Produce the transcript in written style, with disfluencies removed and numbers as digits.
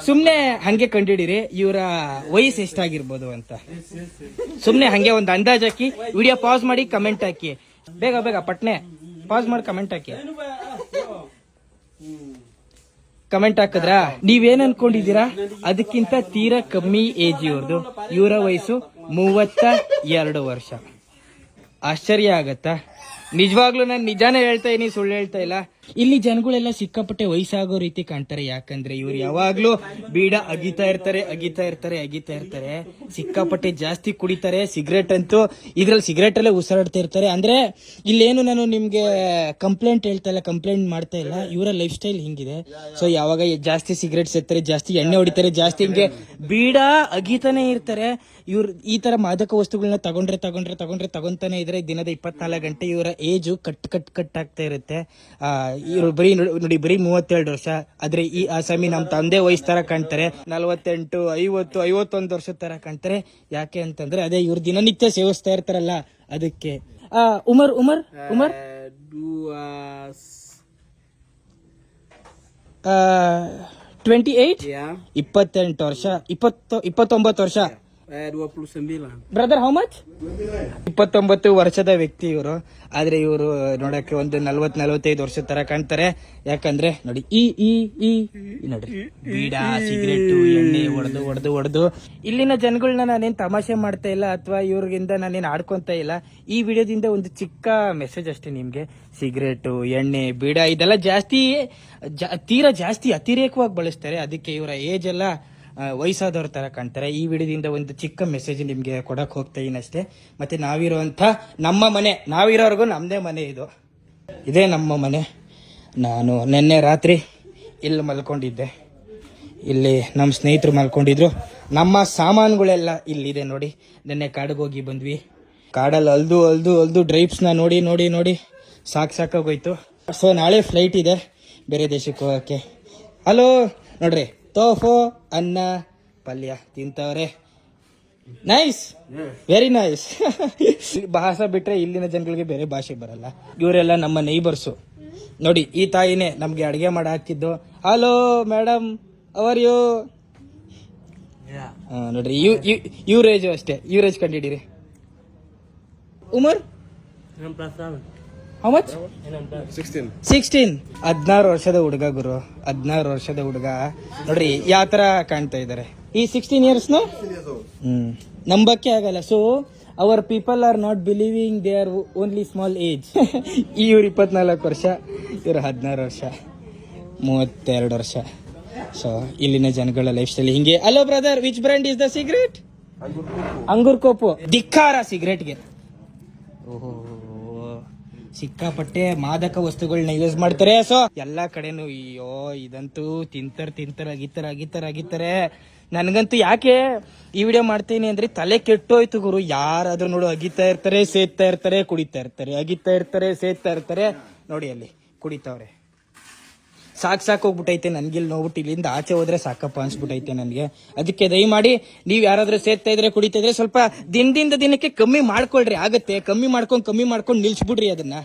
ಸುಮ್ನೆ ಹಂಗೆ ಕಂಡಿಡಿರಿ ಇವರ ವಯಸ್ಸು ಎಷ್ಟಾಗಿರ್ಬೋದು ಅಂತ. ಸುಮ್ನೆ ಹಂಗೆ ಒಂದು ಅಂದಾಜ್ ಹಾಕಿ ವಿಡಿಯೋ ಪಾಸ್ ಮಾಡಿ ಕಮೆಂಟ್ ಹಾಕಿ. ಬೇಗ ಬೇಗ ಪಟ್ನೆ ಪಾಸ್ ಮಾಡಿ ಕಮೆಂಟ್ ಹಾಕಿ. ಕಮೆಂಟ್ ಹಾಕಿದ್ರ ನೀವೇನ್ ಅನ್ಕೊಂಡಿದ್ದೀರಾ? ಅದಕ್ಕಿಂತ ತೀರಾ ಕಮ್ಮಿ ಏಜ್ ಇವ್ರದ್ದು. ಇವರ ವಯಸ್ಸು 32 ವರ್ಷ. ಆಶ್ಚರ್ಯ ಆಗತ್ತಾ? ನಿಜವಾಗ್ಲೂ ನಾನು ನಿಜಾನೇ ಹೇಳ್ತಾ ಇದೀನಿ, ಸುಳ್ಳು ಹೇಳ್ತಾ ಇಲ್ಲ. ಇಲ್ಲಿ ಜನಗಳೆಲ್ಲ ಸಿಕ್ಕಾಪಟ್ಟೆ ವಯಸ್ಸಾಗೋ ರೀತಿ ಕಾಣ್ತಾರೆ. ಯಾಕಂದ್ರೆ ಇವ್ರು ಯಾವಾಗ್ಲೂ ಬೀಡ ಅಗಿತಾ ಇರ್ತಾರೆ. ಸಿಕ್ಕಾಪಟ್ಟೆ ಜಾಸ್ತಿ ಕುಡಿತಾರೆ. ಸಿಗರೇಟ್ ಅಂತೂ ಇದ್ರಲ್ಲಿ ಸಿಗರೇಟ್ ಅಲ್ಲೇ ಉಸಿರಾಡ್ತಾ ಇರ್ತಾರೆ. ಅಂದ್ರೆ ಇಲ್ಲೇನು ನಾನು ನಿಮ್ಗೆ ಕಂಪ್ಲೇಂಟ್ ಮಾಡ್ತಾ ಇಲ್ಲ. ಇವರ ಲೈಫ್ ಸ್ಟೈಲ್ ಹಿಂಗಿದೆ. ಸೊ ಯಾವಾಗ ಜಾಸ್ತಿ ಸಿಗರೇಟ್ ಸೇರ್ತಾರೆ, ಜಾಸ್ತಿ ಎಣ್ಣೆ ಹೊಡಿತಾರೆ, ಜಾಸ್ತಿ ಹಿಂಗೆ ಬೀಡ ಅಗಿತಾನೆ ಇರ್ತಾರೆ. ಇವ್ರು ಈ ತರ ಮಾದಕ ವಸ್ತುಗಳನ್ನ ತಗೊಂತಾನೆ ಇದ್ರೆ ದಿನದ 24 ಗಂಟೆ ಇವರ ಏಜು ಕಟ್ ಆಗ್ತಾ ಇರುತ್ತೆ. ಇವ್ರು ಬರೀ ನೋಡಿ 37 ವರ್ಷ. ಆದ್ರೆ ಈ ಆಸಾಮಿ ನಮ್ ತಂದೆ ವಯಸ್ಸು ತರ ಕಾಣ್ತಾರೆ. 48, 50, 51 ವರ್ಷದ ತರ ಕಾಣ್ತಾರೆ. ಯಾಕೆ ಅಂತಂದ್ರೆ ಅದೇ ಇವ್ರು ದಿನನಿತ್ಯ ಸೇವಿಸ್ತಾ ಇರ್ತಾರಲ್ಲ ಅದಕ್ಕೆ. ಉಮರ್ 28 28 ವರ್ಷ 29 ವರ್ಷ. Brother how much? 29 ವರ್ಷದ ವ್ಯಕ್ತಿ ಇವರು. ಆದ್ರೆ ಇವರು ನೋಡಕ್ಕೆ ಒಂದು 40-45 ವರ್ಷದ ತರ ಕಾಣ್ತಾರೆ. ಯಾಕಂದ್ರೆ ನೋಡಿ ಈ ನೋಡ್ರಿ ಬೀಡ ಸಿಗರೇಟು ಎಣ್ಣೆ ಹೊಡೆದು ಇಲ್ಲಿನ ಜನಗಳನ್ನ ನಾನೇನ್ ತಮಾಷೆ ಮಾಡ್ತಾ ಇಲ್ಲ ಅಥವಾ ಇವ್ರಿಗಿಂದ ನಾನೇನ್ ಆಡ್ಕೊಂತ ಇಲ್ಲ. ಈ ವಿಡಿಯೋದಿಂದ ಒಂದು ಚಿಕ್ಕ ಮೆಸೇಜ್ ಅಷ್ಟೇ ನಿಮ್ಗೆ. ಸಿಗರೇಟು ಎಣ್ಣೆ ಬೀಡ ಇದೆಲ್ಲ ತೀರಾ ಜಾಸ್ತಿ ಅತಿರೇಕವಾಗಿ ಬಳಸ್ತಾರೆ. ಅದಕ್ಕೆ ಇವರ ಏಜ್ ಎಲ್ಲ ವಯಸ್ಸಾದವ್ರ ತರ ಕಾಣ್ತಾರೆ. ಈ ವಿಡಿಯೋದಿಂದ ಒಂದು ಚಿಕ್ಕ ಮೆಸೇಜ್ ನಿಮ್ಗೆ ಕೊಡಕ್ ಹೋಗ್ತಾ ಇದೀನಿ ಅಷ್ಟೇ. ಮತ್ತೆ ನಾವಿರೋಂಥ ನಮ್ಮ ಮನೆ, ನಾವಿರೋರ್ಗು ನಮ್ದೇ ಮನೆ ಇದೇ ನಮ್ಮ ಮನೆ. ನಾನು ನಿನ್ನೆ ರಾತ್ರಿ ಇಲ್ಲಿ ಮಲ್ಕೊಂಡಿದ್ದೆ. ಇಲ್ಲಿ ನಮ್ಮ ಸ್ನೇಹಿತರು ಮಲ್ಕೊಂಡಿದ್ರು. ನಮ್ಮ ಸಾಮಾನುಗಳೆಲ್ಲ ಇಲ್ಲಿದೆ ನೋಡಿ. ನಿನ್ನೆ ಕಾಡಿಗೆ ಹೋಗಿ ಬಂದ್ವಿ. ಕಾಡಲ್ಲಿ ಅಲ್ದು ಡ್ರೈಪ್ಸ್ನ ನೋಡಿ ಸಾಕಾಗೋಯ್ತು. ಸೊ ನಾಳೆ ಫ್ಲೈಟ್ ಇದೆ ಬೇರೆ ದೇಶಕ್ಕೆ ಹೋಗಕ್ಕೆ. ಹಲೋ ನೋಡ್ರಿ, ತೋಫು ಅನ್ನ ಪಲ್ಯ ತಿಂತವ್ರೆ. Nice, very nice. ಭಾಷೆ ಬಿಟ್ರೆ ಇಲ್ಲಿನ ಜನಗಳಿಗೆ ಬೇರೆ ಭಾಷೆ ಬರಲ್ಲ. ಇವರೆಲ್ಲ ನಮ್ಮ ನೈಬರ್ಸು. ನೋಡಿ ಈ ತಾಯಿನೇ ನಮ್ಗೆ ಅಡಿಗೆ ಮಾಡಿ ಹಾಕಿದ್ದು. Hello madam, how are you? ನೋಡ್ರಿ ಇವ್ರೇಜ್ ಅಷ್ಟೇ. ಇವ್ರೇಜ್ ಕಂಡಿಡೀರಿ. ಉಮರ್ ಹೌ ಮಚ್? 16. 16 ವರ್ಷದ ಹುಡುಗ ಗುರು. 16 ವರ್ಷದ ಹುಡುಗ ನೋಡ್ರಿ ಯಾವ ತರ ಕಾಣ್ತಾ ಇದಾರೆ. ಈ 16 years ನಂಬಕ್ಕೆ ಆಗಲ್ಲ. So our people are not believing they are only small age. ಇವ್ರು 24 ವರ್ಷ, ಇವ್ರು 16 ವರ್ಷ, 32 ವರ್ಷ. ಸೊ ಇಲ್ಲಿನ ಜನಗಳ ಲೈಫ್ ಸ್ಟೈಲ್ ಹಿಂಗೆ. Hello brother, which brand is the cigarette? ಅಂಗೂರ್ ಕೋಪು. ಧಿಕ್ಕಾರ ಸಿಗರೇಟ್ಗೆ. ಓಹೋ, ಸಿಕ್ಕಾಪಟ್ಟೆ ಮಾದಕ ವಸ್ತುಗಳನ್ನ ಯೂಸ್ ಮಾಡ್ತಾರೆ. ಸೊ ಎಲ್ಲಾ ಕಡೆನು ಅಯ್ಯೋ ಇದಂತೂ ತಿಂತಾರೆ. ನನ್ಗಂತೂ ಯಾಕೆ ಈ ವಿಡಿಯೋ ಮಾಡ್ತೀನಿ ಅಂದ್ರೆ ತಲೆ ಕೆಟ್ಟೋಯ್ತು ಗುರು. ಯಾರಾದ್ರೂ ನೋಡು ಅಗಿತಾ ಇರ್ತಾರೆ, ಸೇದ್ತಾ ಇರ್ತಾರೆ, ಕುಡಿತಾ ಇರ್ತಾರೆ, ಅಗಿತಾ ಇರ್ತಾರೆ, ಸೇದ್ತಾ ಇರ್ತಾರೆ. ನೋಡಿ ಅಲ್ಲಿ ಕುಡಿತಾವ್ರೆ. ಸಾಕೋಗ್ಬಿಟ್ಟೈತೆ ನನ್ಗಿಲ್ ನೋಡ್ಬಿಟ್ಟು ಇಲ್ಲಿಂದ ಆಚೆ ಹೋದ್ರೆ ಸಾಕಪ್ಪ ಅನ್ಸ್ಬಿಟ್ಟೈತೆ ನನ್ಗೆ. ಅದಕ್ಕೆ ದಯಮಾಡಿ ನೀವ್ ಯಾರಾದ್ರೂ ಸೇರ್ತಾ ಇದ್ರೆ ಕುಡಿತಾ ಇದ್ರೆ ಸ್ವಲ್ಪ ದಿನದಿಂದ ದಿನಕ್ಕೆ ಕಮ್ಮಿ ಮಾಡ್ಕೊಳ್ರಿ. ಆಗತ್ತೆ, ಕಮ್ಮಿ ಮಾಡ್ಕೊಂಡು ನಿಲ್ಸ್ಬಿಡ್ರಿ ಅದನ್ನ.